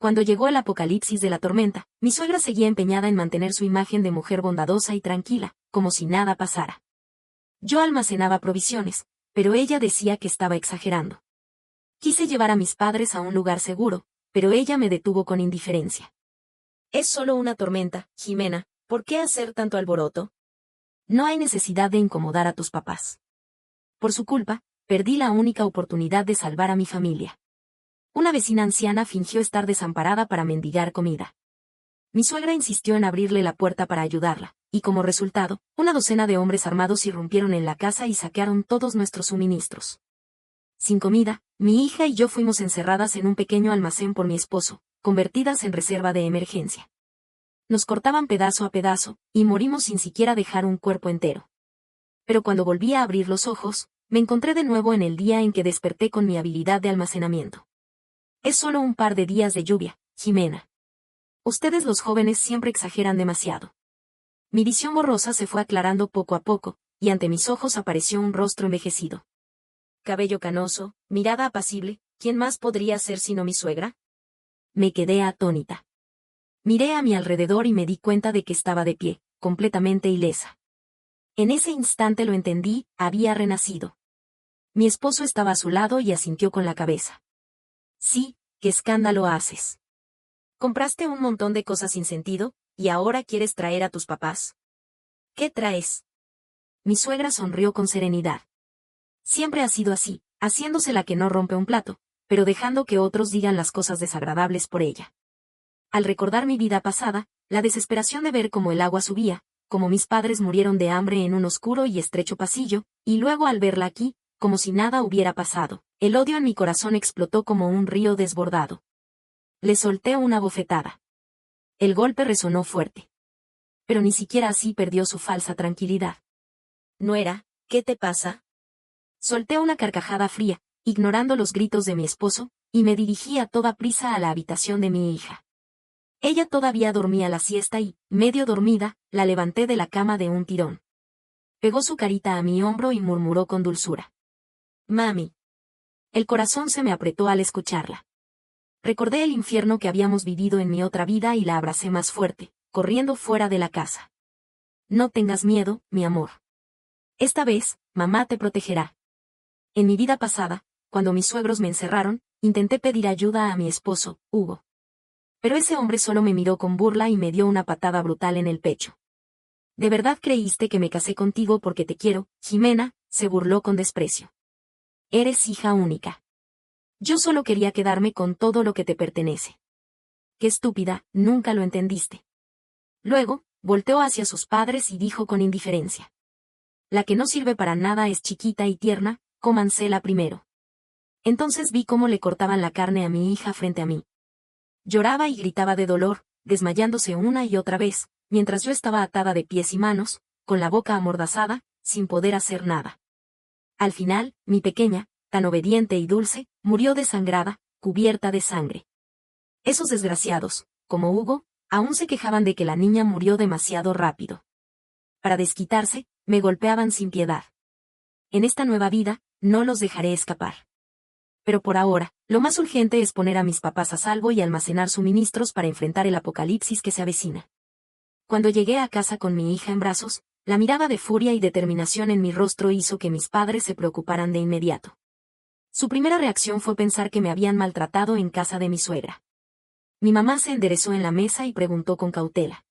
Cuando llegó el apocalipsis de la tormenta, mi suegra seguía empeñada en mantener su imagen de mujer bondadosa y tranquila, como si nada pasara. Yo almacenaba provisiones, pero ella decía que estaba exagerando. Quise llevar a mis padres a un lugar seguro, pero ella me detuvo con indiferencia. Es solo una tormenta, Jimena, ¿por qué hacer tanto alboroto? No hay necesidad de incomodar a tus papás. Por su culpa, perdí la única oportunidad de salvar a mi familia. Una vecina anciana fingió estar desamparada para mendigar comida. Mi suegra insistió en abrirle la puerta para ayudarla, y como resultado, una docena de hombres armados irrumpieron en la casa y saquearon todos nuestros suministros. Sin comida, mi hija y yo fuimos encerradas en un pequeño almacén por mi esposo, convertidas en reserva de emergencia. Nos cortaban pedazo a pedazo, y morimos sin siquiera dejar un cuerpo entero. Pero cuando volví a abrir los ojos, me encontré de nuevo en el día en que desperté con mi habilidad de almacenamiento. Es solo un par de días de lluvia, Jimena. Ustedes los jóvenes siempre exageran demasiado. Mi visión borrosa se fue aclarando poco a poco, y ante mis ojos apareció un rostro envejecido. Cabello canoso, mirada apacible, ¿quién más podría ser sino mi suegra? Me quedé atónita. Miré a mi alrededor y me di cuenta de que estaba de pie, completamente ilesa. En ese instante lo entendí, había renacido. Mi esposo estaba a su lado y asintió con la cabeza. Sí, ¿qué escándalo haces? Compraste un montón de cosas sin sentido, y ahora quieres traer a tus papás. ¿Qué traes? Mi suegra sonrió con serenidad. Siempre ha sido así, haciéndose la que no rompe un plato, pero dejando que otros digan las cosas desagradables por ella. Al recordar mi vida pasada, la desesperación de ver cómo el agua subía, cómo mis padres murieron de hambre en un oscuro y estrecho pasillo, y luego al verla aquí, como si nada hubiera pasado, el odio en mi corazón explotó como un río desbordado. Le solté una bofetada. El golpe resonó fuerte. Pero ni siquiera así perdió su falsa tranquilidad. Nuera, ¿qué te pasa? Solté una carcajada fría, ignorando los gritos de mi esposo, y me dirigí a toda prisa a la habitación de mi hija. Ella todavía dormía la siesta y, medio dormida, la levanté de la cama de un tirón. Pegó su carita a mi hombro y murmuró con dulzura. Mami. El corazón se me apretó al escucharla. Recordé el infierno que habíamos vivido en mi otra vida y la abracé más fuerte, corriendo fuera de la casa. No tengas miedo, mi amor. Esta vez, mamá te protegerá. En mi vida pasada, cuando mis suegros me encerraron, intenté pedir ayuda a mi esposo, Hugo. Pero ese hombre solo me miró con burla y me dio una patada brutal en el pecho. ¿De verdad creíste que me casé contigo porque te quiero, Jimena? Se burló con desprecio. Eres hija única. Yo solo quería quedarme con todo lo que te pertenece. Qué estúpida, nunca lo entendiste. Luego, volteó hacia sus padres y dijo con indiferencia. La que no sirve para nada es chiquita y tierna, cómansela primero. Entonces vi cómo le cortaban la carne a mi hija frente a mí. Lloraba y gritaba de dolor, desmayándose una y otra vez, mientras yo estaba atada de pies y manos, con la boca amordazada, sin poder hacer nada. Al final, mi pequeña, tan obediente y dulce, murió desangrada, cubierta de sangre. Esos desgraciados, como Hugo, aún se quejaban de que la niña murió demasiado rápido. Para desquitarse, me golpeaban sin piedad. En esta nueva vida, no los dejaré escapar. Pero por ahora, lo más urgente es poner a mis papás a salvo y almacenar suministros para enfrentar el apocalipsis que se avecina. Cuando llegué a casa con mi hija en brazos, la mirada de furia y determinación en mi rostro hizo que mis padres se preocuparan de inmediato. Su primera reacción fue pensar que me habían maltratado en casa de mi suegra. Mi mamá se enderezó en la mesa y preguntó con cautela.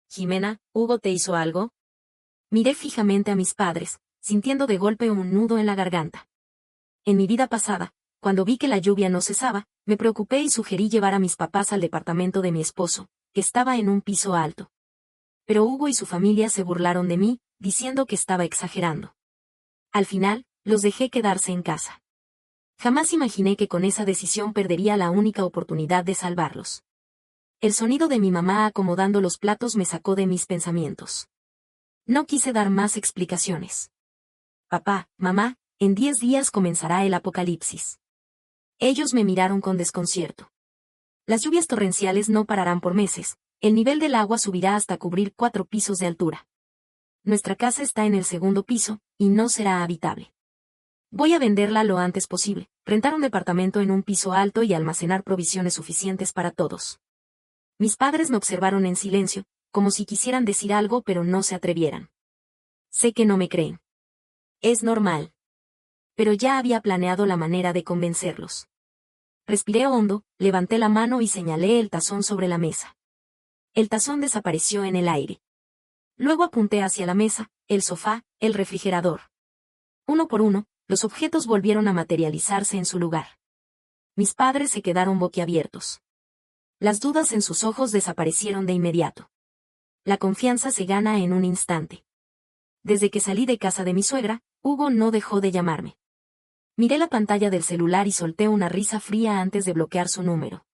Jimena, ¿Hugo te hizo algo? Miré fijamente a mis padres, sintiendo de golpe un nudo en la garganta. En mi vida pasada, cuando vi que la lluvia no cesaba, me preocupé y sugerí llevar a mis papás al departamento de mi esposo, que estaba en un piso alto. Pero Hugo y su familia se burlaron de mí, diciendo que estaba exagerando. Al final, los dejé quedarse en casa. Jamás imaginé que con esa decisión perdería la única oportunidad de salvarlos. El sonido de mi mamá acomodando los platos me sacó de mis pensamientos. No quise dar más explicaciones. Papá, mamá, en 10 días comenzará el apocalipsis. Ellos me miraron con desconcierto. Las lluvias torrenciales no pararán por meses, el nivel del agua subirá hasta cubrir 4 pisos de altura. Nuestra casa está en el segundo piso, y no será habitable. Voy a venderla lo antes posible, rentar un departamento en un piso alto y almacenar provisiones suficientes para todos. Mis padres me observaron en silencio, como si quisieran decir algo pero no se atrevieran. Sé que no me creen. Es normal. Pero ya había planeado la manera de convencerlos. Respiré hondo, levanté la mano y señalé el tazón sobre la mesa. El tazón desapareció en el aire. Luego apunté hacia la mesa, el sofá, el refrigerador. Uno por uno, los objetos volvieron a materializarse en su lugar. Mis padres se quedaron boquiabiertos. Las dudas en sus ojos desaparecieron de inmediato. La confianza se gana en un instante. Desde que salí de casa de mi suegra, Hugo no dejó de llamarme. Miré la pantalla del celular y solté una risa fría antes de bloquear su número.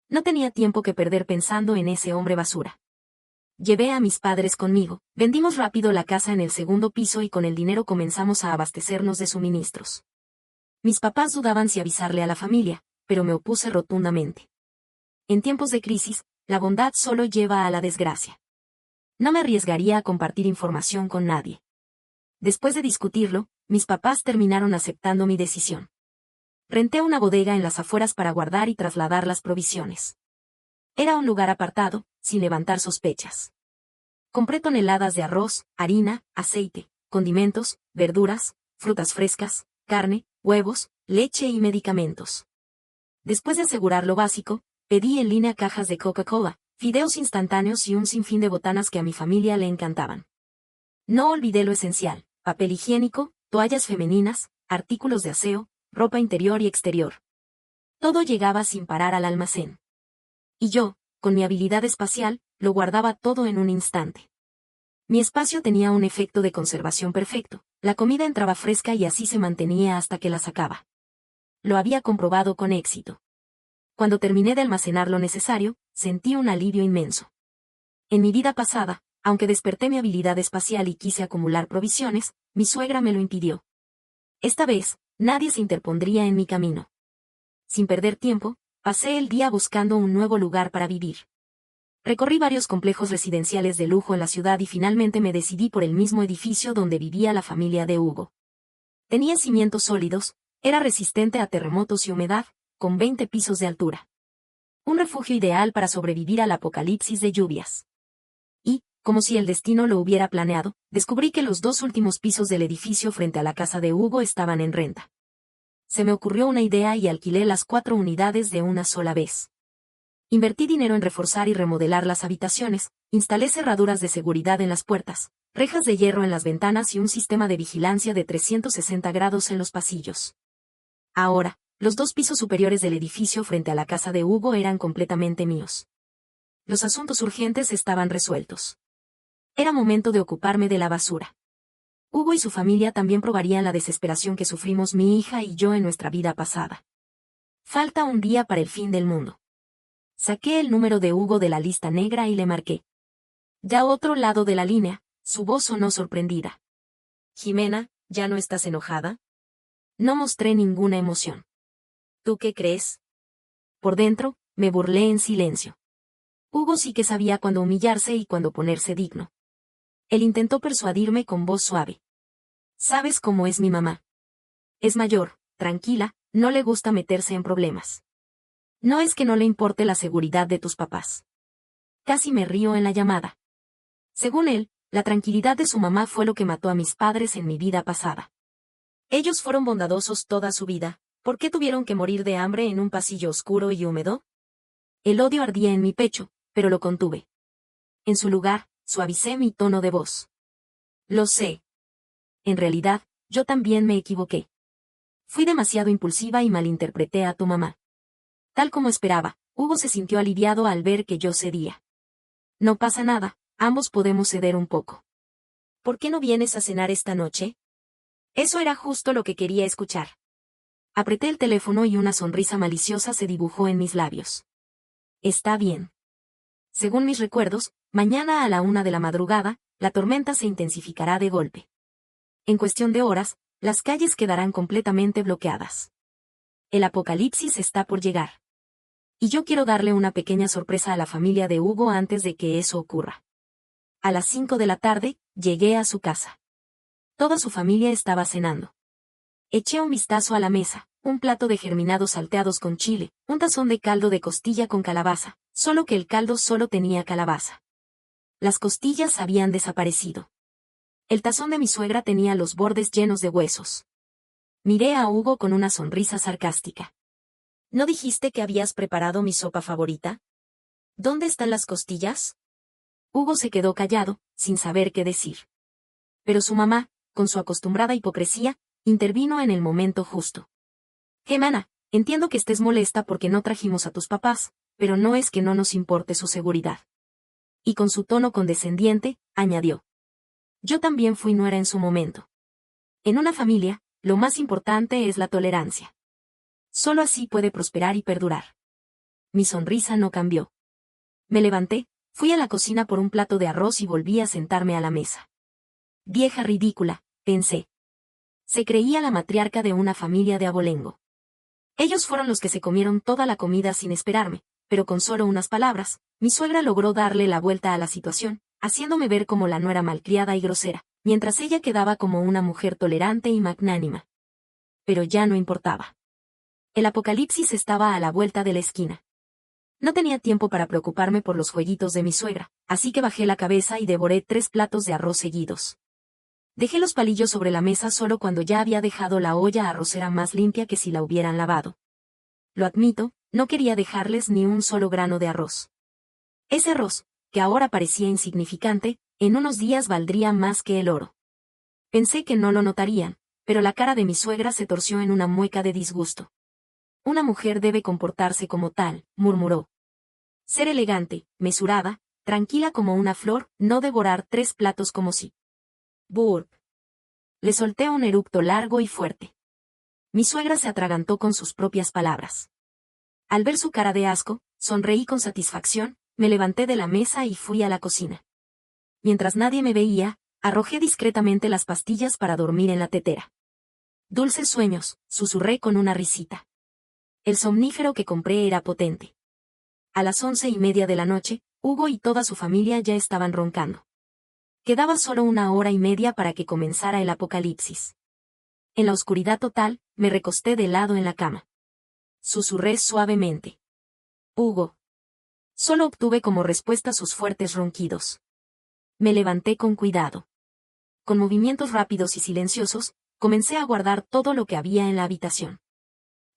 No tenía tiempo que perder pensando en ese hombre basura. Llevé a mis padres conmigo, vendimos rápido la casa en el segundo piso y con el dinero comenzamos a abastecernos de suministros. Mis papás dudaban si avisarle a la familia, pero me opuse rotundamente. En tiempos de crisis, la bondad solo lleva a la desgracia. No me arriesgaría a compartir información con nadie. Después de discutirlo, mis papás terminaron aceptando mi decisión. Renté una bodega en las afueras para guardar y trasladar las provisiones. Era un lugar apartado, sin levantar sospechas. Compré toneladas de arroz, harina, aceite, condimentos, verduras, frutas frescas, carne, huevos, leche y medicamentos. Después de asegurar lo básico, pedí en línea cajas de Coca-Cola, fideos instantáneos y un sinfín de botanas que a mi familia le encantaban. No olvidé lo esencial: papel higiénico, toallas femeninas, artículos de aseo, ropa interior y exterior. Todo llegaba sin parar al almacén. Y yo, con mi habilidad espacial, lo guardaba todo en un instante. Mi espacio tenía un efecto de conservación perfecto, la comida entraba fresca y así se mantenía hasta que la sacaba. Lo había comprobado con éxito. Cuando terminé de almacenar lo necesario, sentí un alivio inmenso. En mi vida pasada, aunque desperté mi habilidad espacial y quise acumular provisiones, mi suegra me lo impidió. Esta vez, nadie se interpondría en mi camino. Sin perder tiempo, pasé el día buscando un nuevo lugar para vivir. Recorrí varios complejos residenciales de lujo en la ciudad y finalmente me decidí por el mismo edificio donde vivía la familia de Hugo. Tenía cimientos sólidos, era resistente a terremotos y humedad, con 20 pisos de altura. Un refugio ideal para sobrevivir al apocalipsis de lluvias. Y, como si el destino lo hubiera planeado, descubrí que los 2 últimos pisos del edificio frente a la casa de Hugo estaban en renta. Se me ocurrió una idea y alquilé las 4 unidades de una sola vez. Invertí dinero en reforzar y remodelar las habitaciones, instalé cerraduras de seguridad en las puertas, rejas de hierro en las ventanas y un sistema de vigilancia de 360 grados en los pasillos. Ahora, los 2 pisos superiores del edificio frente a la casa de Hugo eran completamente míos. Los asuntos urgentes estaban resueltos. Era momento de ocuparme de la basura. Hugo y su familia también probarían la desesperación que sufrimos mi hija y yo en nuestra vida pasada. Falta un día para el fin del mundo. Saqué el número de Hugo de la lista negra y le marqué. Ya otro lado de la línea, su voz sonó sorprendida. Jimena, ¿ya no estás enojada? No mostré ninguna emoción. ¿Tú qué crees? Por dentro, me burlé en silencio. Hugo sí que sabía cuándo humillarse y cuándo ponerse digno. Él intentó persuadirme con voz suave. ¿Sabes cómo es mi mamá? Es mayor, tranquila, no le gusta meterse en problemas. No es que no le importe la seguridad de tus papás. Casi me río en la llamada. Según él, la tranquilidad de su mamá fue lo que mató a mis padres en mi vida pasada. Ellos fueron bondadosos toda su vida, ¿por qué tuvieron que morir de hambre en un pasillo oscuro y húmedo? El odio ardía en mi pecho, pero lo contuve. En su lugar, suavicé mi tono de voz. Lo sé. En realidad, yo también me equivoqué. Fui demasiado impulsiva y malinterpreté a tu mamá. Tal como esperaba, Hugo se sintió aliviado al ver que yo cedía. No pasa nada, ambos podemos ceder un poco. ¿Por qué no vienes a cenar esta noche? Eso era justo lo que quería escuchar. Apreté el teléfono y una sonrisa maliciosa se dibujó en mis labios. Está bien. Según mis recuerdos, mañana a la 1 de la madrugada, la tormenta se intensificará de golpe. En cuestión de horas, las calles quedarán completamente bloqueadas. El apocalipsis está por llegar. Y yo quiero darle una pequeña sorpresa a la familia de Hugo antes de que eso ocurra. A las 5 de la tarde, llegué a su casa. Toda su familia estaba cenando. Eché un vistazo a la mesa, un plato de germinados salteados con chile, un tazón de caldo de costilla con calabaza, solo que el caldo solo tenía calabaza. Las costillas habían desaparecido. El tazón de mi suegra tenía los bordes llenos de huesos. Miré a Hugo con una sonrisa sarcástica. ¿No dijiste que habías preparado mi sopa favorita? ¿Dónde están las costillas? Hugo se quedó callado, sin saber qué decir. Pero su mamá, con su acostumbrada hipocresía, intervino en el momento justo. Gemana, entiendo que estés molesta porque no trajimos a tus papás, pero no es que no nos importe su seguridad. Y con su tono condescendiente, añadió. Yo también fui nuera en su momento. En una familia, lo más importante es la tolerancia. Solo así puede prosperar y perdurar. Mi sonrisa no cambió. Me levanté, fui a la cocina por un plato de arroz y volví a sentarme a la mesa. Vieja ridícula, pensé. Se creía la matriarca de una familia de abolengo. Ellos fueron los que se comieron toda la comida sin esperarme, pero con solo unas palabras, mi suegra logró darle la vuelta a la situación, haciéndome ver como la nuera malcriada y grosera, mientras ella quedaba como una mujer tolerante y magnánima. Pero ya no importaba. El apocalipsis estaba a la vuelta de la esquina. No tenía tiempo para preocuparme por los jueguitos de mi suegra, así que bajé la cabeza y devoré 3 platos de arroz seguidos. Dejé los palillos sobre la mesa solo cuando ya había dejado la olla arrocera más limpia que si la hubieran lavado. Lo admito, no quería dejarles ni un solo grano de arroz. Ese arroz, que ahora parecía insignificante, en unos días valdría más que el oro. Pensé que no lo notarían, pero la cara de mi suegra se torció en una mueca de disgusto. Una mujer debe comportarse como tal, murmuró. Ser elegante, mesurada, tranquila como una flor, no devorar 3 platos como si. Burp. Le solté un eructo largo y fuerte. Mi suegra se atragantó con sus propias palabras. Al ver su cara de asco, sonreí con satisfacción, me levanté de la mesa y fui a la cocina. Mientras nadie me veía, arrojé discretamente las pastillas para dormir en la tetera. Dulces sueños, susurré con una risita. El somnífero que compré era potente. A las 11:30 de la noche, Hugo y toda su familia ya estaban roncando. Quedaba solo 1 hora y media para que comenzara el apocalipsis. En la oscuridad total, me recosté de lado en la cama. Susurré suavemente. Hugo. Solo obtuve como respuesta sus fuertes ronquidos. Me levanté con cuidado. Con movimientos rápidos y silenciosos, comencé a guardar todo lo que había en la habitación.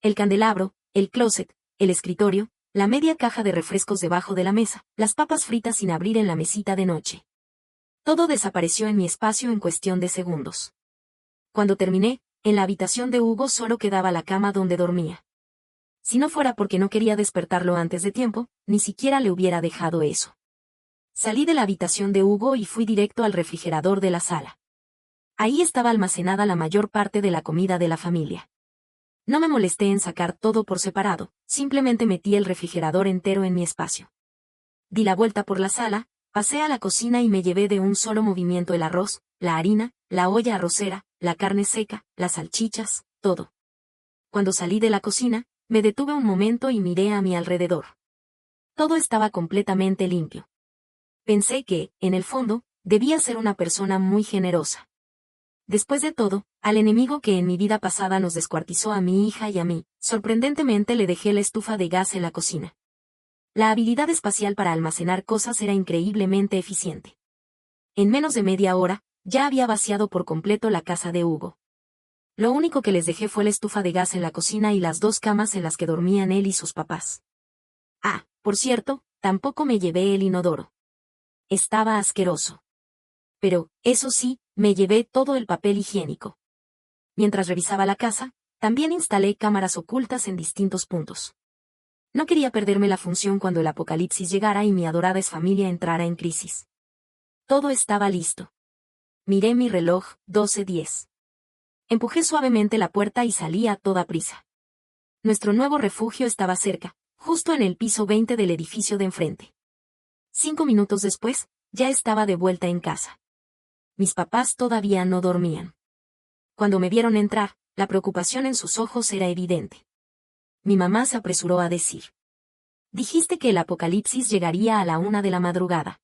El candelabro, el closet, el escritorio, la media caja de refrescos debajo de la mesa, las papas fritas sin abrir en la mesita de noche. Todo desapareció en mi espacio en cuestión de segundos. Cuando terminé, en la habitación de Hugo solo quedaba la cama donde dormía. Si no fuera porque no quería despertarlo antes de tiempo, ni siquiera le hubiera dejado eso. Salí de la habitación de Hugo y fui directo al refrigerador de la sala. Ahí estaba almacenada la mayor parte de la comida de la familia. No me molesté en sacar todo por separado, simplemente metí el refrigerador entero en mi espacio. Di la vuelta por la sala, pasé a la cocina y me llevé de un solo movimiento el arroz, la harina, la olla arrocera, la carne seca, las salchichas, todo. Cuando salí de la cocina, me detuve un momento y miré a mi alrededor. Todo estaba completamente limpio. Pensé que, en el fondo, debía ser una persona muy generosa. Después de todo, al enemigo que en mi vida pasada nos descuartizó a mi hija y a mí, sorprendentemente le dejé la estufa de gas en la cocina. La habilidad espacial para almacenar cosas era increíblemente eficiente. En menos de media hora, ya había vaciado por completo la casa de Hugo. Lo único que les dejé fue la estufa de gas en la cocina y las 2 camas en las que dormían él y sus papás. Ah, por cierto, tampoco me llevé el inodoro. Estaba asqueroso. Pero, eso sí, me llevé todo el papel higiénico. Mientras revisaba la casa, también instalé cámaras ocultas en distintos puntos. No quería perderme la función cuando el apocalipsis llegara y mi adorada familia entrara en crisis. Todo estaba listo. Miré mi reloj, 12:10. Empujé suavemente la puerta y salí a toda prisa. Nuestro nuevo refugio estaba cerca, justo en el piso 20 del edificio de enfrente. 5 minutos después, ya estaba de vuelta en casa. Mis papás todavía no dormían. Cuando me vieron entrar, la preocupación en sus ojos era evidente. Mi mamá se apresuró a decir. Dijiste que el apocalipsis llegaría a la 1 de la madrugada.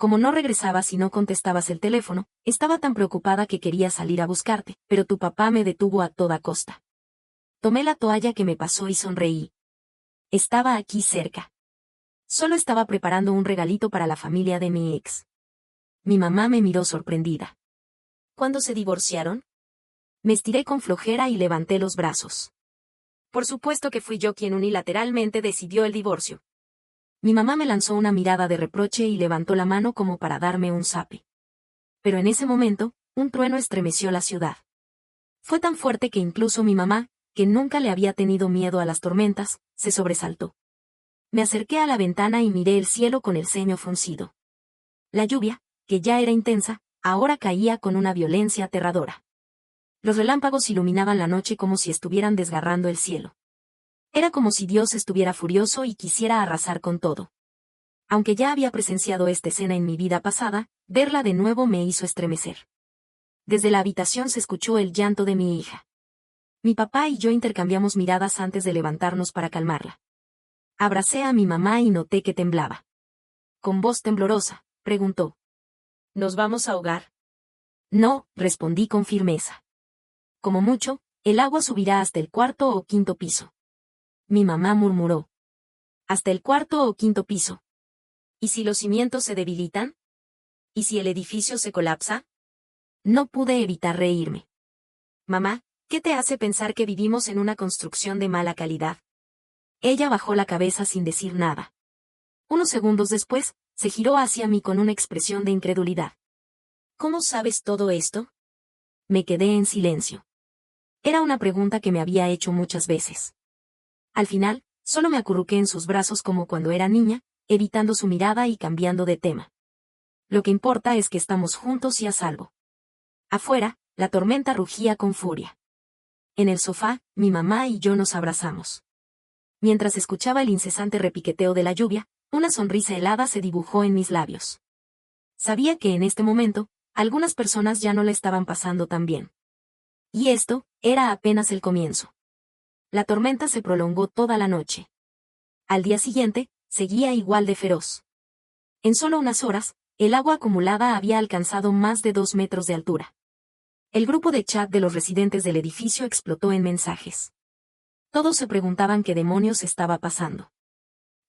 Como no regresabas y no contestabas el teléfono, estaba tan preocupada que quería salir a buscarte, pero tu papá me detuvo a toda costa. Tomé la toalla que me pasó y sonreí. Estaba aquí cerca. Solo estaba preparando un regalito para la familia de mi ex. Mi mamá me miró sorprendida. ¿Cuándo se divorciaron? Me estiré con flojera y levanté los brazos. Por supuesto que fui yo quien unilateralmente decidió el divorcio. Mi mamá me lanzó una mirada de reproche y levantó la mano como para darme un zape. Pero en ese momento, un trueno estremeció la ciudad. Fue tan fuerte que incluso mi mamá, que nunca le había tenido miedo a las tormentas, se sobresaltó. Me acerqué a la ventana y miré el cielo con el ceño fruncido. La lluvia, que ya era intensa, ahora caía con una violencia aterradora. Los relámpagos iluminaban la noche como si estuvieran desgarrando el cielo. Era como si Dios estuviera furioso y quisiera arrasar con todo. Aunque ya había presenciado esta escena en mi vida pasada, verla de nuevo me hizo estremecer. Desde la habitación se escuchó el llanto de mi hija. Mi papá y yo intercambiamos miradas antes de levantarnos para calmarla. Abracé a mi mamá y noté que temblaba. Con voz temblorosa, preguntó: ¿Nos vamos a ahogar? No, respondí con firmeza. Como mucho, el agua subirá hasta el cuarto o quinto piso. Mi mamá murmuró: ¿Hasta el cuarto o quinto piso? ¿Y si los cimientos se debilitan? ¿Y si el edificio se colapsa? No pude evitar reírme. Mamá, ¿qué te hace pensar que vivimos en una construcción de mala calidad? Ella bajó la cabeza sin decir nada. Unos segundos después, se giró hacia mí con una expresión de incredulidad. ¿Cómo sabes todo esto? Me quedé en silencio. Era una pregunta que me había hecho muchas veces. Al final, solo me acurruqué en sus brazos como cuando era niña, evitando su mirada y cambiando de tema. Lo que importa es que estamos juntos y a salvo. Afuera, la tormenta rugía con furia. En el sofá, mi mamá y yo nos abrazamos. Mientras escuchaba el incesante repiqueteo de la lluvia, una sonrisa helada se dibujó en mis labios. Sabía que en este momento, algunas personas ya no le estaban pasando tan bien. Y esto, era apenas el comienzo. La tormenta se prolongó toda la noche. Al día siguiente, seguía igual de feroz. En solo unas horas, el agua acumulada había alcanzado más de 2 metros de altura. El grupo de chat de los residentes del edificio explotó en mensajes. Todos se preguntaban qué demonios estaba pasando.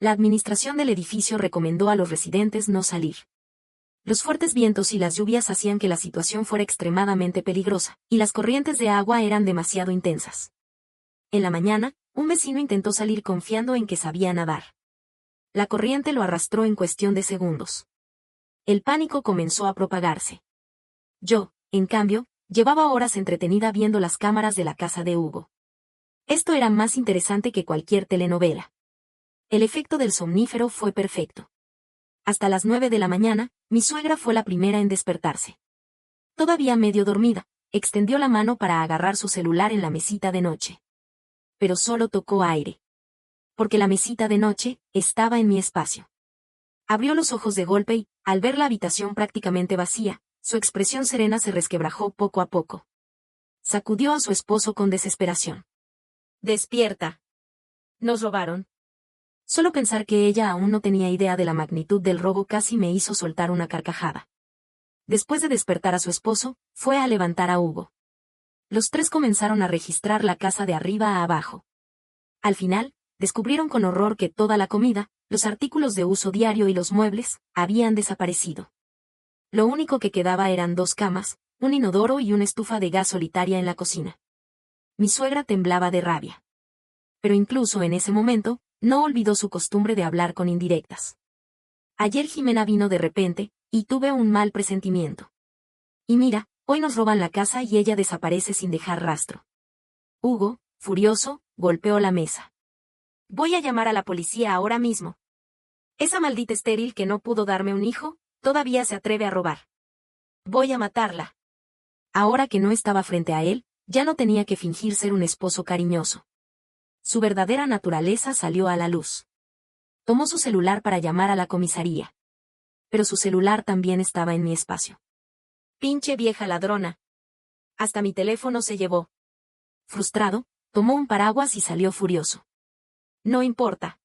La administración del edificio recomendó a los residentes no salir. Los fuertes vientos y las lluvias hacían que la situación fuera extremadamente peligrosa, y las corrientes de agua eran demasiado intensas. En la mañana, un vecino intentó salir confiando en que sabía nadar. La corriente lo arrastró en cuestión de segundos. El pánico comenzó a propagarse. Yo, en cambio, llevaba horas entretenida viendo las cámaras de la casa de Hugo. Esto era más interesante que cualquier telenovela. El efecto del somnífero fue perfecto. Hasta las 9 de la mañana, mi suegra fue la primera en despertarse. Todavía medio dormida, extendió la mano para agarrar su celular en la mesita de noche. Pero solo tocó aire. Porque la mesita de noche estaba en mi espacio. Abrió los ojos de golpe y, al ver la habitación prácticamente vacía, su expresión serena se resquebrajó poco a poco. Sacudió a su esposo con desesperación. «Despierta. Nos robaron». Solo pensar que ella aún no tenía idea de la magnitud del robo casi me hizo soltar una carcajada. Después de despertar a su esposo, fue a levantar a Hugo. Los tres comenzaron a registrar la casa de arriba a abajo. Al final, descubrieron con horror que toda la comida, los artículos de uso diario y los muebles, habían desaparecido. Lo único que quedaba eran 2 camas, un inodoro y una estufa de gas solitaria en la cocina. Mi suegra temblaba de rabia. Pero incluso en ese momento, no olvidó su costumbre de hablar con indirectas. Ayer Jimena vino de repente, y tuve un mal presentimiento. Y mira, hoy nos roban la casa y ella desaparece sin dejar rastro. Hugo, furioso, golpeó la mesa. «Voy a llamar a la policía ahora mismo. Esa maldita estéril que no pudo darme un hijo, todavía se atreve a robar. Voy a matarla». Ahora que no estaba frente a él, ya no tenía que fingir ser un esposo cariñoso. Su verdadera naturaleza salió a la luz. Tomó su celular para llamar a la comisaría. Pero su celular también estaba en mi espacio. «Pinche vieja ladrona. Hasta mi teléfono se llevó». Frustrado, tomó un paraguas y salió furioso. «No importa.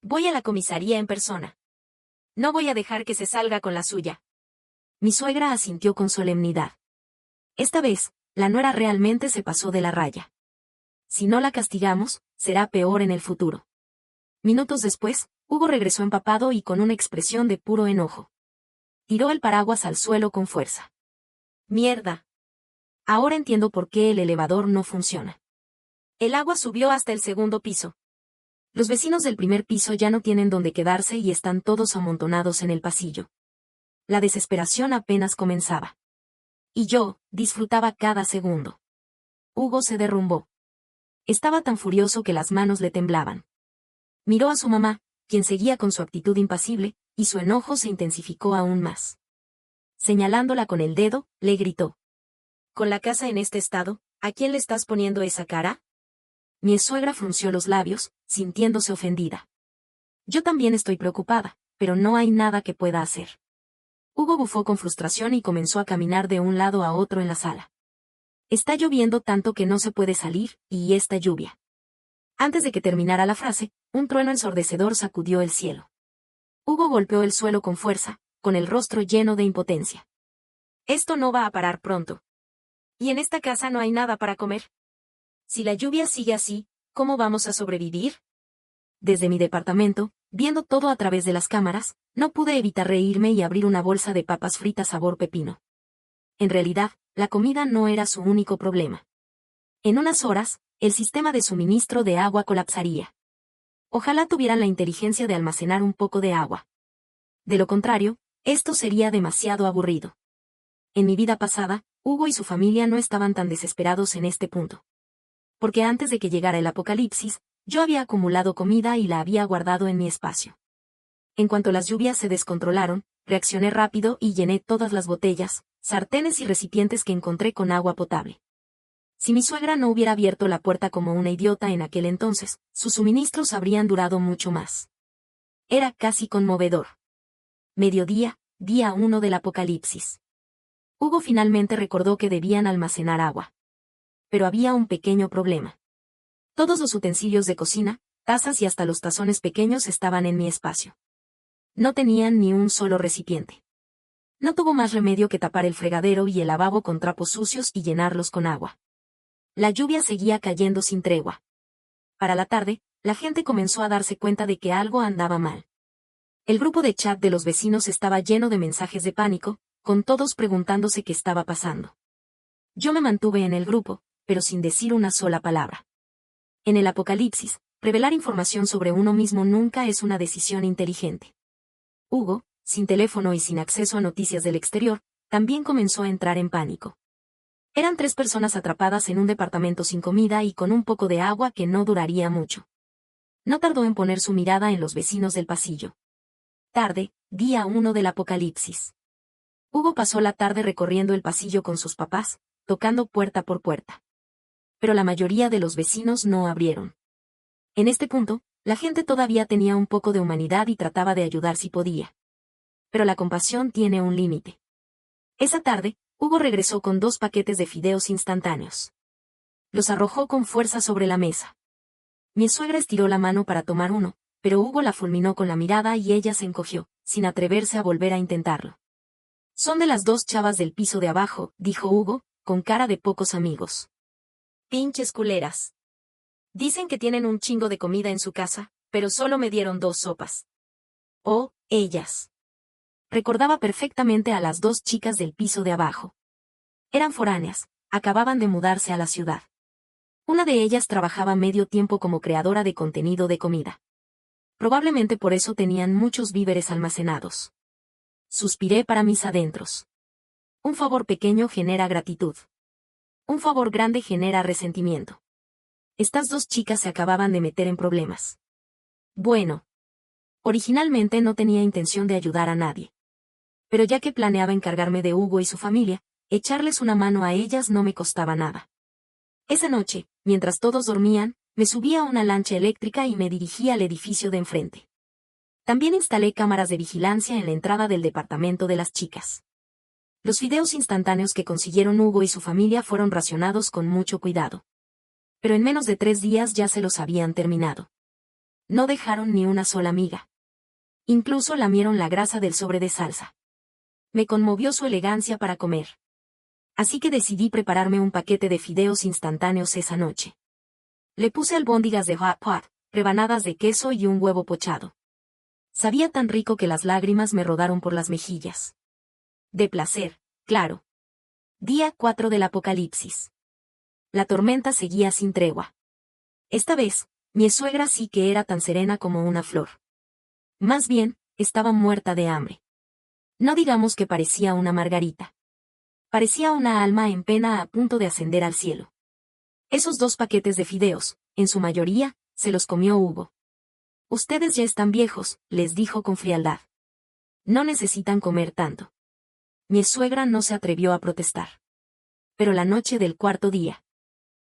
Voy a la comisaría en persona. No voy a dejar que se salga con la suya. Mi suegra asintió con solemnidad. Esta vez, la nuera realmente se pasó de la raya. Si no la castigamos, será peor en el futuro. Minutos después, Hugo regresó empapado y con una expresión de puro enojo. Tiró el paraguas al suelo con fuerza. ¡Mierda! Ahora entiendo por qué el elevador no funciona. El agua subió hasta el segundo piso. Los vecinos del primer piso ya no tienen dónde quedarse y están todos amontonados en el pasillo. La desesperación apenas comenzaba. Y yo, disfrutaba cada segundo. Hugo se derrumbó. Estaba tan furioso que las manos le temblaban. Miró a su mamá, quien seguía con su actitud impasible, y su enojo se intensificó aún más. Señalándola con el dedo, le gritó. ¿Con la casa en este estado, a quién le estás poniendo esa cara? Mi suegra frunció los labios, sintiéndose ofendida. Yo también estoy preocupada, pero no hay nada que pueda hacer. Hugo bufó con frustración y comenzó a caminar de un lado a otro en la sala. Está lloviendo tanto que no se puede salir, y esta lluvia. Antes de que terminara la frase, un trueno ensordecedor sacudió el cielo. Hugo golpeó el suelo con fuerza, con el rostro lleno de impotencia. Esto no va a parar pronto. Y en esta casa no hay nada para comer. Si la lluvia sigue así, ¿cómo vamos a sobrevivir? Desde mi departamento, viendo todo a través de las cámaras, no pude evitar reírme y abrir una bolsa de papas fritas sabor pepino. En realidad, la comida no era su único problema. En unas horas, el sistema de suministro de agua colapsaría. Ojalá tuvieran la inteligencia de almacenar un poco de agua. De lo contrario, esto sería demasiado aburrido. En mi vida pasada, Hugo y su familia no estaban tan desesperados en este punto. Porque antes de que llegara el apocalipsis, yo había acumulado comida y la había guardado en mi espacio. En cuanto las lluvias se descontrolaron, reaccioné rápido y llené todas las botellas, sartenes y recipientes que encontré con agua potable. Si mi suegra no hubiera abierto la puerta como una idiota en aquel entonces, sus suministros habrían durado mucho más. Era casi conmovedor. Mediodía, día 1 del apocalipsis. Hugo finalmente recordó que debían almacenar agua. Pero había un pequeño problema. Todos los utensilios de cocina, tazas y hasta los tazones pequeños estaban en mi espacio. No tenían ni un solo recipiente. No tuvo más remedio que tapar el fregadero y el lavabo con trapos sucios y llenarlos con agua. La lluvia seguía cayendo sin tregua. Para la tarde, la gente comenzó a darse cuenta de que algo andaba mal. El grupo de chat de los vecinos estaba lleno de mensajes de pánico, con todos preguntándose qué estaba pasando. Yo me mantuve en el grupo, pero sin decir una sola palabra. En el apocalipsis, revelar información sobre uno mismo nunca es una decisión inteligente. Hugo, sin teléfono y sin acceso a noticias del exterior, también comenzó a entrar en pánico. Eran 3 personas atrapadas en un departamento sin comida y con un poco de agua que no duraría mucho. No tardó en poner su mirada en los vecinos del pasillo. Tarde, día 1 del apocalipsis. Hugo pasó la tarde recorriendo el pasillo con sus papás, tocando puerta por puerta. Pero la mayoría de los vecinos no abrieron. En este punto, la gente todavía tenía un poco de humanidad y trataba de ayudar si podía. Pero la compasión tiene un límite. Esa tarde, Hugo regresó con 2 paquetes de fideos instantáneos. Los arrojó con fuerza sobre la mesa. Mi suegra estiró la mano para tomar uno, pero Hugo la fulminó con la mirada y ella se encogió, sin atreverse a volver a intentarlo. Son de las 2 chavas del piso de abajo, dijo Hugo, con cara de pocos amigos. Pinches culeras. Dicen que tienen un chingo de comida en su casa, pero solo me dieron 2 sopas. Oh, ellas. Recordaba perfectamente a las 2 chicas del piso de abajo. Eran foráneas, acababan de mudarse a la ciudad. Una de ellas trabajaba medio tiempo como creadora de contenido de comida. Probablemente por eso tenían muchos víveres almacenados. Suspiré para mis adentros. Un favor pequeño genera gratitud. Un favor grande genera resentimiento. Estas 2 chicas se acababan de meter en problemas. Bueno. Originalmente no tenía intención de ayudar a nadie. Pero ya que planeaba encargarme de Hugo y su familia, echarles una mano a ellas no me costaba nada. Esa noche, mientras todos dormían, me subí a una lancha eléctrica y me dirigí al edificio de enfrente. También instalé cámaras de vigilancia en la entrada del departamento de las chicas. Los fideos instantáneos que consiguieron Hugo y su familia fueron racionados con mucho cuidado. Pero en menos de 3 días ya se los habían terminado. No dejaron ni una sola miga. Incluso lamieron la grasa del sobre de salsa. Me conmovió su elegancia para comer. Así que decidí prepararme un paquete de fideos instantáneos esa noche. Le puse albóndigas de hot pot, rebanadas de queso y un huevo pochado. Sabía tan rico que las lágrimas me rodaron por las mejillas. De placer, claro. Día 4 del apocalipsis. La tormenta seguía sin tregua. Esta vez, mi suegra sí que era tan serena como una flor. Más bien, estaba muerta de hambre. No digamos que parecía una margarita. Parecía una alma en pena a punto de ascender al cielo. Esos 2 paquetes de fideos, en su mayoría, se los comió Hugo. Ustedes ya están viejos, les dijo con frialdad. No necesitan comer tanto. Mi suegra no se atrevió a protestar. Pero la noche del 4.º día.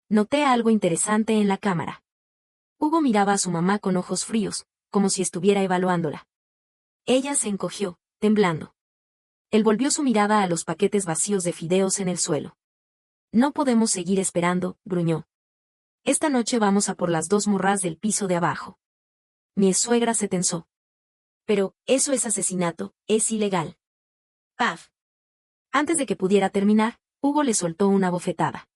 Noté algo interesante en la cámara. Hugo miraba a su mamá con ojos fríos, como si estuviera evaluándola. Ella se encogió, temblando. Él volvió su mirada a los paquetes vacíos de fideos en el suelo. No podemos seguir esperando, gruñó. Esta noche vamos a por las 2 morras del piso de abajo. Mi suegra se tensó. Pero, eso es asesinato, es ilegal. ¡Paf! Antes de que pudiera terminar, Hugo le soltó una bofetada.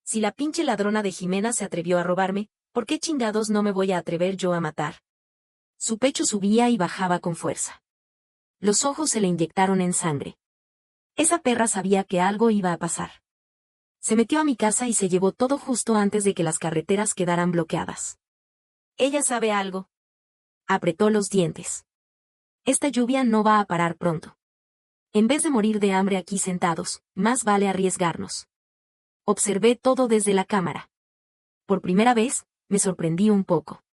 Si la pinche ladrona de Jimena se atrevió a robarme, ¿por qué chingados no me voy a atrever yo a matar? Su pecho subía y bajaba con fuerza. Los ojos se le inyectaron en sangre. Esa perra sabía que algo iba a pasar. Se metió a mi casa y se llevó todo justo antes de que las carreteras quedaran bloqueadas. ¿Ella sabe algo? Apretó los dientes. Esta lluvia no va a parar pronto. En vez de morir de hambre aquí sentados, más vale arriesgarnos. Observé todo desde la cámara. Por primera vez, me sorprendí un poco.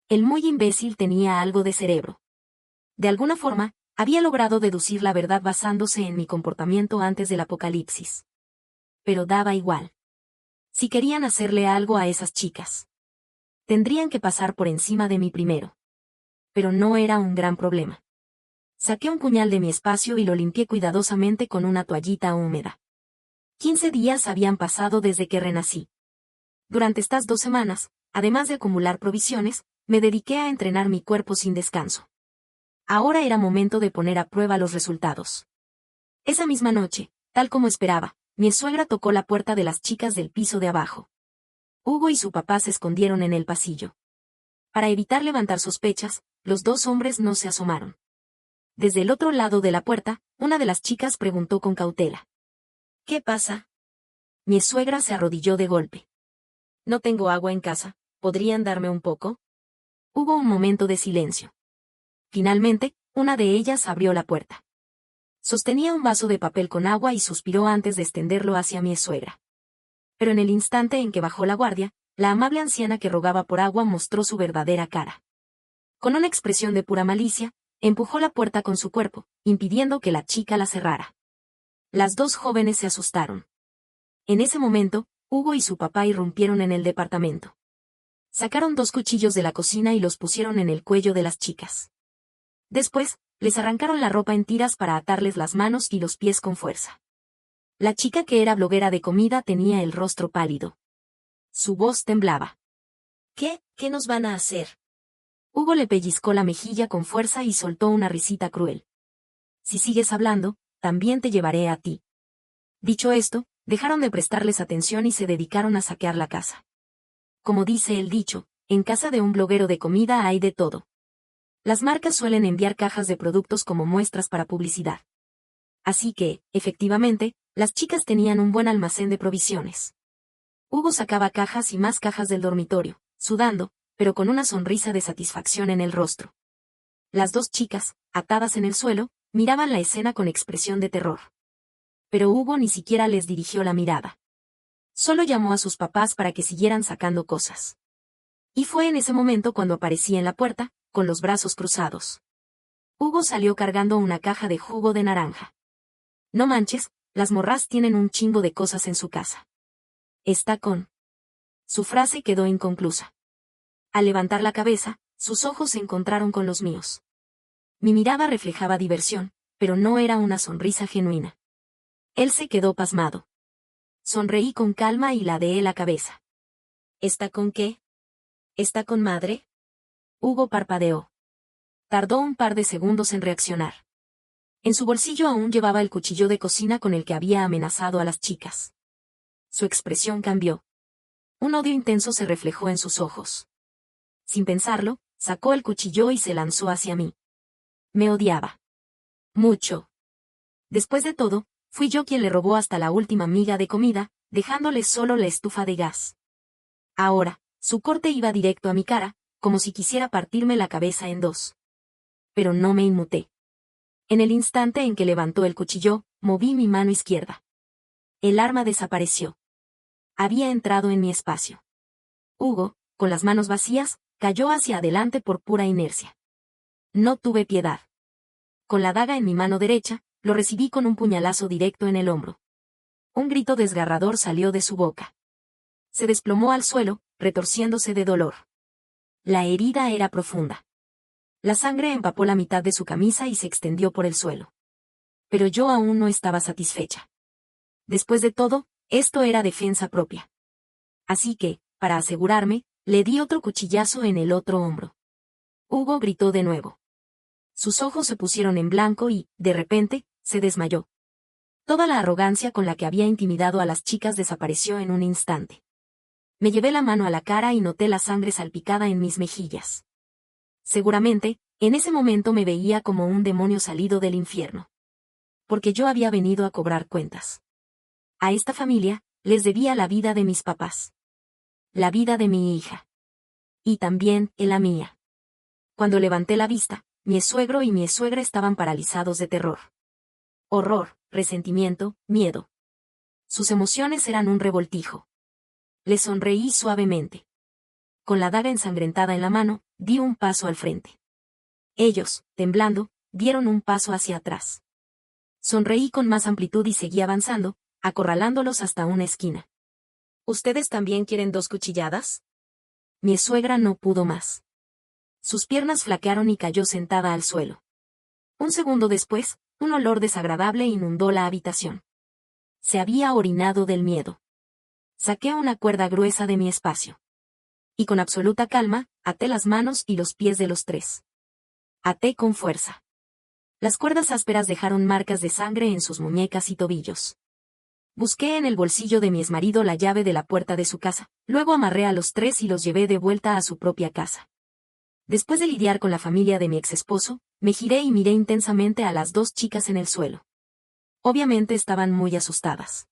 El muy imbécil tenía algo de cerebro. De alguna forma, había logrado deducir la verdad basándose en mi comportamiento antes del apocalipsis. Pero daba igual. Si querían hacerle algo a esas chicas, tendrían que pasar por encima de mí primero. Pero no era un gran problema. Saqué un puñal de mi espacio y lo limpié cuidadosamente con una toallita húmeda. 15 días habían pasado desde que renací. Durante estas 2 semanas, además de acumular provisiones, me dediqué a entrenar mi cuerpo sin descanso. Ahora era momento de poner a prueba los resultados. Esa misma noche, tal como esperaba, mi suegra tocó la puerta de las chicas del piso de abajo. Hugo y su papá se escondieron en el pasillo. Para evitar levantar sospechas, los 2 hombres no se asomaron. Desde el otro lado de la puerta, una de las chicas preguntó con cautela. ¿Qué pasa? Mi suegra se arrodilló de golpe. No tengo agua en casa, ¿podrían darme un poco? Hubo un momento de silencio. Finalmente, una de ellas abrió la puerta. Sostenía un vaso de papel con agua y suspiró antes de extenderlo hacia mi suegra. Pero en el instante en que bajó la guardia, la amable anciana que rogaba por agua mostró su verdadera cara. Con una expresión de pura malicia, empujó la puerta con su cuerpo, impidiendo que la chica la cerrara. Las 2 jóvenes se asustaron. En ese momento, Hugo y su papá irrumpieron en el departamento. Sacaron 2 cuchillos de la cocina y los pusieron en el cuello de las chicas. Después, les arrancaron la ropa en tiras para atarles las manos y los pies con fuerza. La chica que era bloguera de comida tenía el rostro pálido. Su voz temblaba. ¿Qué nos van a hacer? Hugo le pellizcó la mejilla con fuerza y soltó una risita cruel. Si sigues hablando, también te llevaré a ti. Dicho esto, dejaron de prestarles atención y se dedicaron a saquear la casa. Como dice el dicho, en casa de un bloguero de comida hay de todo. Las marcas suelen enviar cajas de productos como muestras para publicidad. Así que, efectivamente, las chicas tenían un buen almacén de provisiones. Hugo sacaba cajas y más cajas del dormitorio, sudando, pero con una sonrisa de satisfacción en el rostro. Las 2 chicas, atadas en el suelo, miraban la escena con expresión de terror. Pero Hugo ni siquiera les dirigió la mirada. Solo llamó a sus papás para que siguieran sacando cosas. Y fue en ese momento cuando aparecí en la puerta, con los brazos cruzados. Hugo salió cargando una caja de jugo de naranja. No manches, las morras tienen un chingo de cosas en su casa. Está con. Su frase quedó inconclusa. Al levantar la cabeza, sus ojos se encontraron con los míos. Mi mirada reflejaba diversión, pero no era una sonrisa genuina. Él se quedó pasmado. Sonreí con calma y ladeé la cabeza. ¿Está con qué? ¿Está con madre? Hugo parpadeó. Tardó un par de segundos en reaccionar. En su bolsillo aún llevaba el cuchillo de cocina con el que había amenazado a las chicas. Su expresión cambió. Un odio intenso se reflejó en sus ojos. Sin pensarlo, sacó el cuchillo y se lanzó hacia mí. Me odiaba. Mucho. Después de todo, fui yo quien le robó hasta la última miga de comida, dejándole solo la estufa de gas. Ahora, su corte iba directo a mi cara, como si quisiera partirme la cabeza en dos. Pero no me inmuté. En el instante en que levantó el cuchillo, moví mi mano izquierda. El arma desapareció. Había entrado en mi espacio. Hugo, con las manos vacías, cayó hacia adelante por pura inercia. No tuve piedad. Con la daga en mi mano derecha, lo recibí con un puñalazo directo en el hombro. Un grito desgarrador salió de su boca. Se desplomó al suelo, retorciéndose de dolor. La herida era profunda. La sangre empapó la mitad de su camisa y se extendió por el suelo. Pero yo aún no estaba satisfecha. Después de todo, esto era defensa propia. Así que, para asegurarme, le di otro cuchillazo en el otro hombro. Hugo gritó de nuevo. Sus ojos se pusieron en blanco y, de repente, se desmayó. Toda la arrogancia con la que había intimidado a las chicas desapareció en un instante. Me llevé la mano a la cara y noté la sangre salpicada en mis mejillas. Seguramente, en ese momento me veía como un demonio salido del infierno. Porque yo había venido a cobrar cuentas. A esta familia, les debía la vida de mis papás. La vida de mi hija. Y también, la mía. Cuando levanté la vista, mi suegro y mi suegra estaban paralizados de terror. Horror, resentimiento, miedo. Sus emociones eran un revoltijo. Le sonreí suavemente. Con la daga ensangrentada en la mano, di un paso al frente. Ellos, temblando, dieron un paso hacia atrás. Sonreí con más amplitud y seguí avanzando, acorralándolos hasta una esquina. ¿Ustedes también quieren 2 cuchilladas? Mi suegra no pudo más. Sus piernas flaquearon y cayó sentada al suelo. Un segundo después, un olor desagradable inundó la habitación. Se había orinado del miedo. Saqué una cuerda gruesa de mi espacio. Y con absoluta calma, até las manos y los pies de los 3. Até con fuerza. Las cuerdas ásperas dejaron marcas de sangre en sus muñecas y tobillos. Busqué en el bolsillo de mi exmarido la llave de la puerta de su casa, luego amarré a los 3 y los llevé de vuelta a su propia casa. Después de lidiar con la familia de mi exesposo, me giré y miré intensamente a las 2 chicas en el suelo. Obviamente estaban muy asustadas.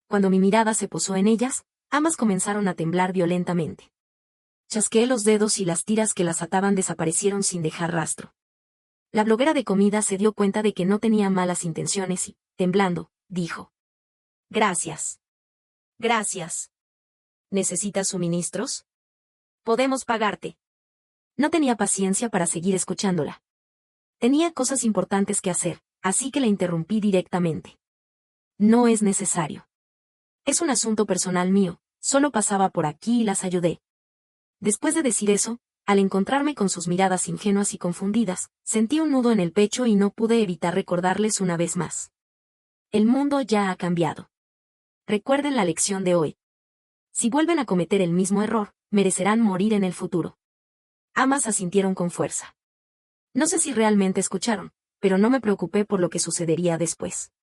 Cuando mi mirada se posó en ellas, ambas comenzaron a temblar violentamente. Chasqueé los dedos y las tiras que las ataban desaparecieron sin dejar rastro. La bloguera de comida se dio cuenta de que no tenía malas intenciones y, temblando, dijo: «Gracias. Gracias. ¿Necesitas suministros? Podemos pagarte». No tenía paciencia para seguir escuchándola. Tenía cosas importantes que hacer, así que la interrumpí directamente. «No es necesario. Es un asunto personal mío, solo pasaba por aquí y las ayudé». Después de decir eso, al encontrarme con sus miradas ingenuas y confundidas, sentí un nudo en el pecho y no pude evitar recordarles una vez más. El mundo ya ha cambiado. Recuerden la lección de hoy. Si vuelven a cometer el mismo error, merecerán morir en el futuro. Ambas asintieron con fuerza. No sé si realmente escucharon, pero no me preocupé por lo que sucedería después.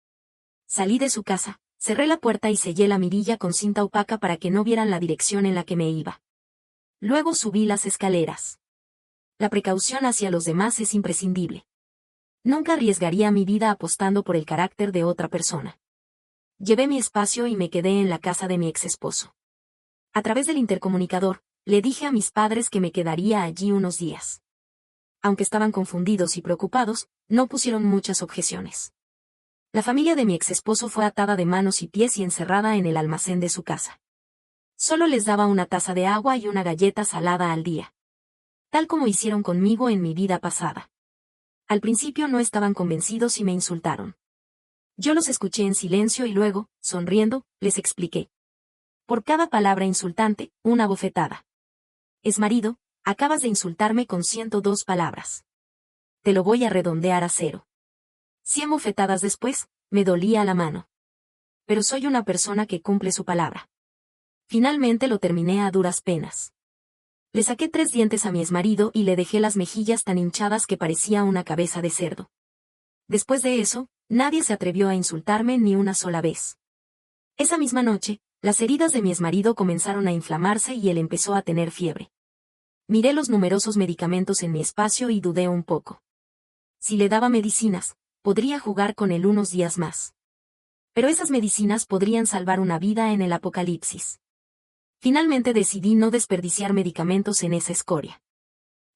Salí de su casa, cerré la puerta y sellé la mirilla con cinta opaca para que no vieran la dirección en la que me iba. Luego subí las escaleras. La precaución hacia los demás es imprescindible. Nunca arriesgaría mi vida apostando por el carácter de otra persona. Llevé mi espacio y me quedé en la casa de mi exesposo. A través del intercomunicador, le dije a mis padres que me quedaría allí unos días. Aunque estaban confundidos y preocupados, no pusieron muchas objeciones. La familia de mi exesposo fue atada de manos y pies y encerrada en el almacén de su casa. Solo les daba una taza de agua y una galleta salada al día. Tal como hicieron conmigo en mi vida pasada. Al principio no estaban convencidos y me insultaron. Yo los escuché en silencio y luego, sonriendo, les expliqué. Por cada palabra insultante, una bofetada. Exmarido, acabas de insultarme con 102 palabras. Te lo voy a redondear a 0. 100 bofetadas después, me dolía la mano. Pero soy una persona que cumple su palabra. Finalmente lo terminé a duras penas. Le saqué 3 dientes a mi exmarido y le dejé las mejillas tan hinchadas que parecía una cabeza de cerdo. Después de eso, nadie se atrevió a insultarme ni una sola vez. Esa misma noche, las heridas de mi exmarido comenzaron a inflamarse y él empezó a tener fiebre. Miré los numerosos medicamentos en mi espacio y dudé un poco. Si le daba medicinas, podría jugar con él unos días más. Pero esas medicinas podrían salvar una vida en el apocalipsis. Finalmente decidí no desperdiciar medicamentos en esa escoria.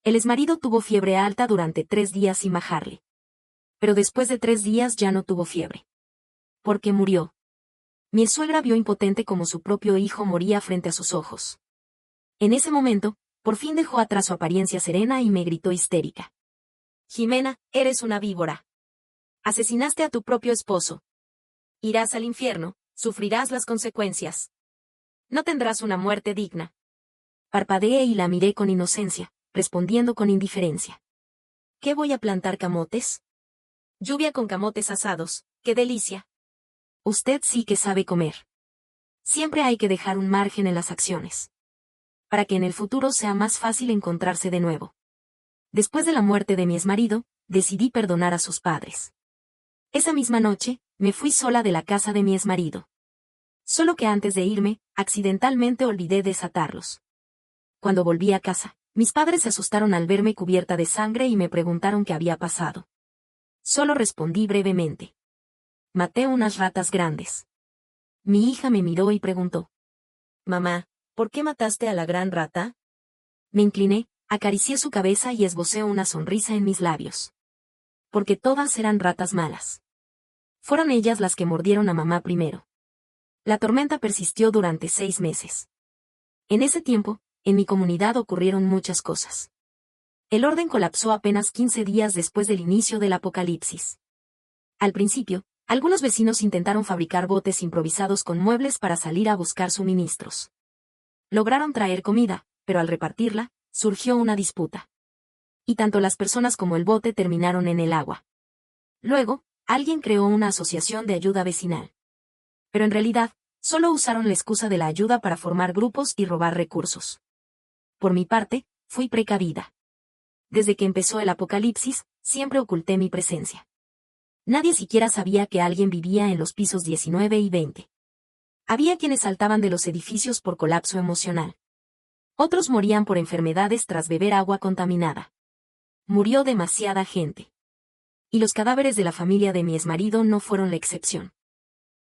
El exmarido tuvo fiebre alta durante 3 días sin bajarle. Pero después de 3 días ya no tuvo fiebre. Porque murió. Mi suegra vio impotente como su propio hijo moría frente a sus ojos. En ese momento, por fin dejó atrás su apariencia serena y me gritó histérica. Jimena, eres una víbora. Asesinaste a tu propio esposo. Irás al infierno, sufrirás las consecuencias. No tendrás una muerte digna. Parpadeé y la miré con inocencia, respondiendo con indiferencia. ¿Qué voy a plantar camotes? Lluvia con camotes asados, qué delicia. Usted sí que sabe comer. Siempre hay que dejar un margen en las acciones. Para que en el futuro sea más fácil encontrarse de nuevo. Después de la muerte de mi exmarido, decidí perdonar a sus padres. Esa misma noche, me fui sola de la casa de mi exmarido. Solo que antes de irme, accidentalmente olvidé desatarlos. Cuando volví a casa, mis padres se asustaron al verme cubierta de sangre y me preguntaron qué había pasado. Solo respondí brevemente. Maté unas ratas grandes. Mi hija me miró y preguntó. Mamá, ¿por qué mataste a la gran rata? Me incliné, acaricié su cabeza y esbocé una sonrisa en mis labios. Porque todas eran ratas malas. Fueron ellas las que mordieron a mamá primero. La tormenta persistió durante 6 meses. En ese tiempo, en mi comunidad ocurrieron muchas cosas. El orden colapsó apenas 15 días después del inicio del apocalipsis. Al principio, algunos vecinos intentaron fabricar botes improvisados con muebles para salir a buscar suministros. Lograron traer comida, pero al repartirla, surgió una disputa. Y tanto las personas como el bote terminaron en el agua. Luego, alguien creó una asociación de ayuda vecinal. Pero en realidad, solo usaron la excusa de la ayuda para formar grupos y robar recursos. Por mi parte, fui precavida. Desde que empezó el apocalipsis, siempre oculté mi presencia. Nadie siquiera sabía que alguien vivía en los pisos 19 y 20. Había quienes saltaban de los edificios por colapso emocional. Otros morían por enfermedades tras beber agua contaminada. Murió demasiada gente. Y los cadáveres de la familia de mi exmarido no fueron la excepción.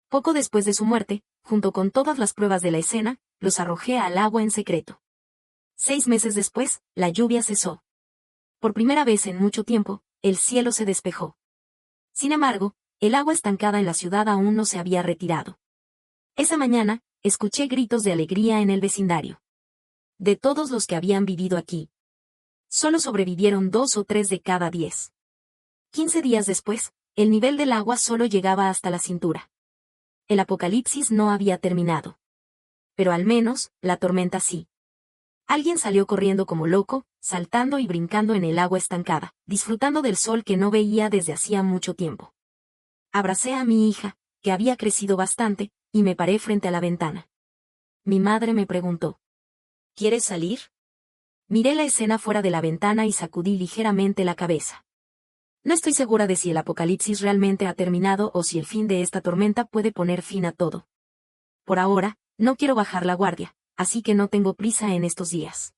Poco después de su muerte, junto con todas las pruebas de la escena, los arrojé al agua en secreto. 6 meses después, la lluvia cesó. Por primera vez en mucho tiempo, el cielo se despejó. Sin embargo, el agua estancada en la ciudad aún no se había retirado. Esa mañana, escuché gritos de alegría en el vecindario. De todos los que habían vivido aquí. Solo sobrevivieron 2 o 3 de cada 10. 15 días después, el nivel del agua solo llegaba hasta la cintura. El apocalipsis no había terminado. Pero al menos, la tormenta sí. Alguien salió corriendo como loco, saltando y brincando en el agua estancada, disfrutando del sol que no veía desde hacía mucho tiempo. Abracé a mi hija, que había crecido bastante, y me paré frente a la ventana. Mi madre me preguntó. ¿Quieres salir? Miré la escena fuera de la ventana y sacudí ligeramente la cabeza. No estoy segura de si el apocalipsis realmente ha terminado o si el fin de esta tormenta puede poner fin a todo. Por ahora, no quiero bajar la guardia, así que no tengo prisa en estos días.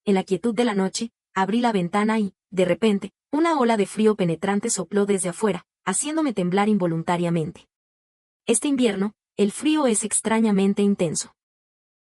En la quietud de la noche, abrí la ventana y, de repente, una ola de frío penetrante sopló desde afuera, haciéndome temblar involuntariamente. Este invierno, el frío es extrañamente intenso.